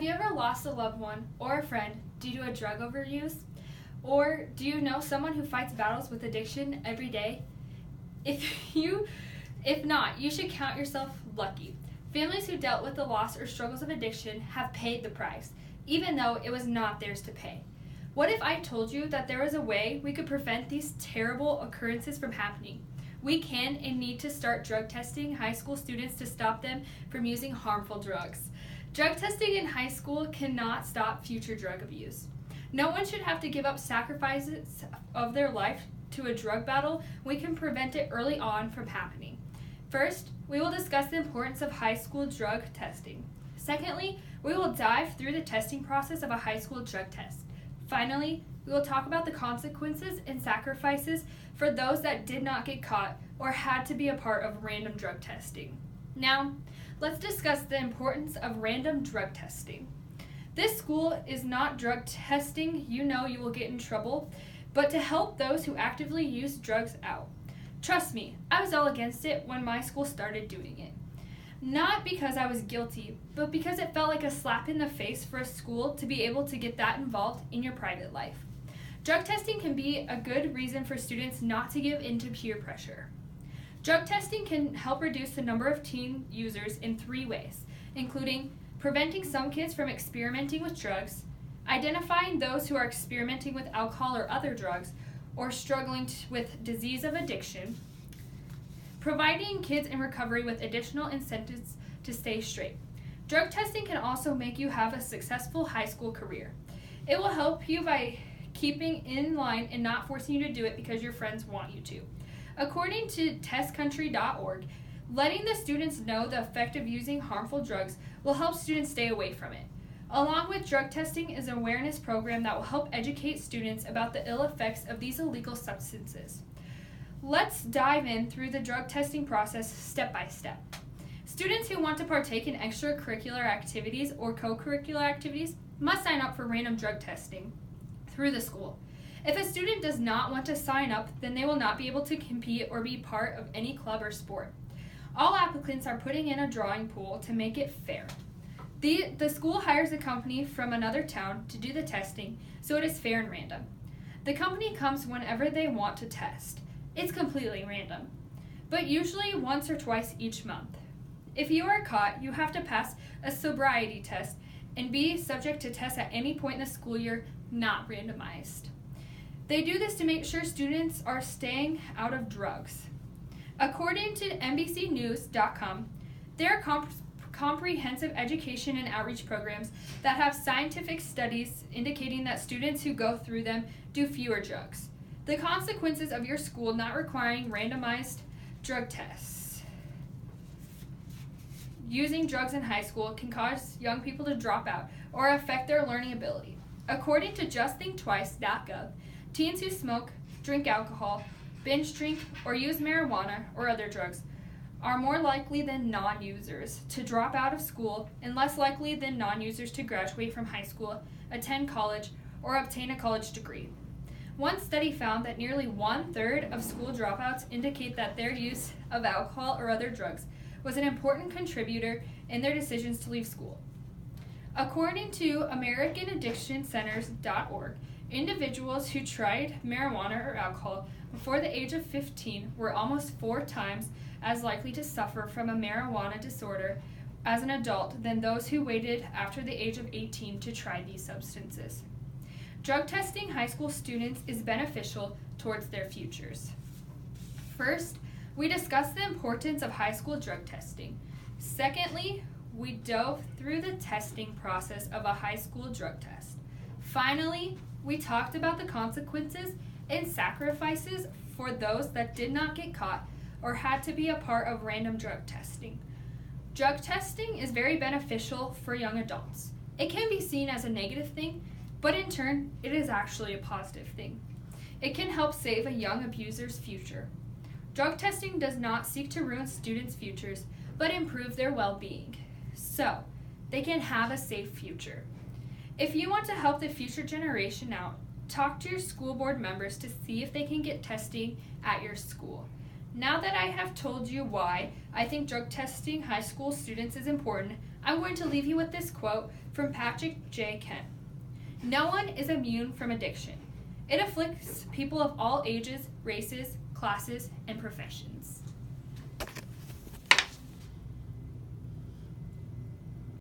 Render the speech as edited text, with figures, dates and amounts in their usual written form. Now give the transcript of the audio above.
Have you ever lost a loved one or a friend due to a drug overuse? Or do you know someone who fights battles with addiction every day? If not, you should count yourself lucky. Families who dealt with the loss or struggles of addiction have paid the price, even though it was not theirs to pay. What if I told you that there was a way we could prevent these terrible occurrences from happening? We can and need to start drug testing high school students to stop them from using harmful drugs. Drug testing in high school cannot stop future drug abuse. No one should have to give up sacrifices of their life to a drug battle. We can prevent it early on from happening. First, we will discuss the importance of high school drug testing. Secondly, we will dive through the testing process of a high school drug test. Finally, we will talk about the consequences and sacrifices for those that did not get caught or had to be a part of random drug testing. Now, let's discuss the importance of random drug testing. This school is not drug testing, you know you will get in trouble, but to help those who actively use drugs out. Trust me, I was all against it when my school started doing it. Not because I was guilty, but because it felt like a slap in the face for a school to be able to get that involved in your private life. Drug testing can be a good reason for students not to give in to peer pressure. Drug testing can help reduce the number of teen users in 3 ways, including preventing some kids from experimenting with drugs, identifying those who are experimenting with alcohol or other drugs, or struggling with disease of addiction, providing kids in recovery with additional incentives to stay straight. Drug testing can also make you have a successful high school career. It will help you by keeping in line and not forcing you to do it because your friends want you to. According to testcountry.org, letting the students know the effect of using harmful drugs will help students stay away from it. Along with drug testing is an awareness program that will help educate students about the ill effects of these illegal substances. Let's dive in through the drug testing process step by step. Students who want to partake in extracurricular activities or co-curricular activities must sign up for random drug testing through the school. If a student does not want to sign up, then they will not be able to compete or be part of any club or sport. All applicants are putting in a drawing pool to make it fair. The school hires a company from another town to do the testing, so it is fair and random. The company comes whenever they want to test. It's completely random, but usually once or twice each month. If you are caught, you have to pass a sobriety test and be subject to tests at any point in the school year, not randomized. They do this to make sure students are staying out of drugs. According to NBCnews.com, there are comprehensive education and outreach programs that have scientific studies indicating that students who go through them do fewer drugs. The consequences of your school not requiring randomized drug tests. Using drugs in high school can cause young people to drop out or affect their learning ability. According to justthinktwice.gov, teens who smoke, drink alcohol, binge drink, or use marijuana or other drugs are more likely than non-users to drop out of school and less likely than non-users to graduate from high school, attend college, or obtain a college degree. One study found that nearly 1/3 of school dropouts indicate that their use of alcohol or other drugs was an important contributor in their decisions to leave school. According to AmericanAddictionCenters.org, individuals who tried marijuana or alcohol before the age of 15 were almost 4 times as likely to suffer from a marijuana disorder as an adult than those who waited after the age of 18 to try these substances. Drug testing high school students is beneficial towards their futures. First, we discussed the importance of high school drug testing. Secondly, we dove through the testing process of a high school drug test. Finally, we talked about the consequences and sacrifices for those that did not get caught or had to be a part of random drug testing. Drug testing is very beneficial for young adults. It can be seen as a negative thing, but in turn, it is actually a positive thing. It can help save a young abuser's future. Drug testing does not seek to ruin students' futures, but improve their well-being, so they can have a safe future. If you want to help the future generation out, talk to your school board members to see if they can get testing at your school. Now that I have told you why I think drug testing high school students is important, I'm going to leave you with this quote from Patrick J. Kent. No one is immune from addiction. It afflicts people of all ages, races, classes, and professions.